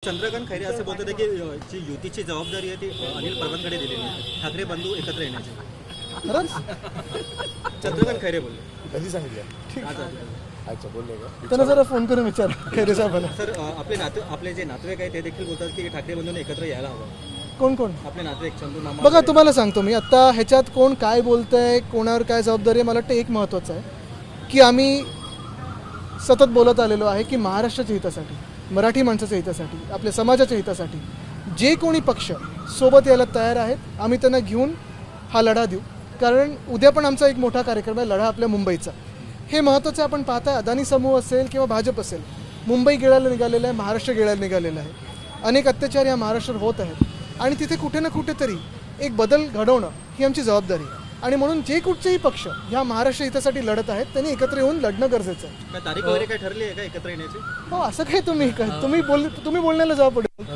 चंद्रकांत खैरे असं बोलत होते की जी युतीची जबाबदारी आहे ती अनिल परबांकडे दिलेली आहे, ठाकरे बंधू एकत्र येण्याची. खरंच चंद्रकांत खैरे बोलले. कधी सांगितलं? आज अच्छा, बोलले का? त्यांना जरा फोन करून विचार खैरे साहेबांना. सर आपले जे नातेवाईक आहे ते देखील बोलतात की ठाकरे बंधूंनी एकत्र यायला हवं. कोण कोण? आपले नातेवाईक चंदू मामा. बघा, तुम्हाला सांगतो मी आता ह्याच्यात कोण काय बोलतंय, कोणावर काय जबाबदारी आहे, मला वाटतं एक महत्त्वाचं आहे की आम्ही सतत बोलत आलेलो आहे की महाराष्ट्राच्या हितासाठी, मराठी माणसाच्या हितासाठी, आपल्या समाजाच्या हितासाठी जे कोणी पक्ष सोबत यायला तयार आहेत आम्ही त्यांना घेऊन हा लढा देऊ. कारण उद्या पण आमचा एक मोठा कार्यक्रम आहे, लढा आपल्या मुंबईचा. हे महत्त्वाचं आपण पाहताय, अदानी समूह असेल किंवा भाजप असेल, मुंबई गिळायला निघालेलं आहे, महाराष्ट्र गिळायला निघालेलं आहे. अनेक अत्याचार या महाराष्ट्रात होत आहेत आणि तिथे कुठे ना कुठेतरी एक बदल घडवणं ही आमची जबाबदारी आहे. आणि म्हणून जे कुठचेही पक्ष ह्या महाराष्ट्र हितासाठी लढत आहेत त्यांनी एकत्र येऊन लढणं गरजेचं आहे. तारीख वगैरे काय ठरली आहे का एकत्र येण्याची? हो, असं काय तुम्ही बोलण्याला जबाब पडेल.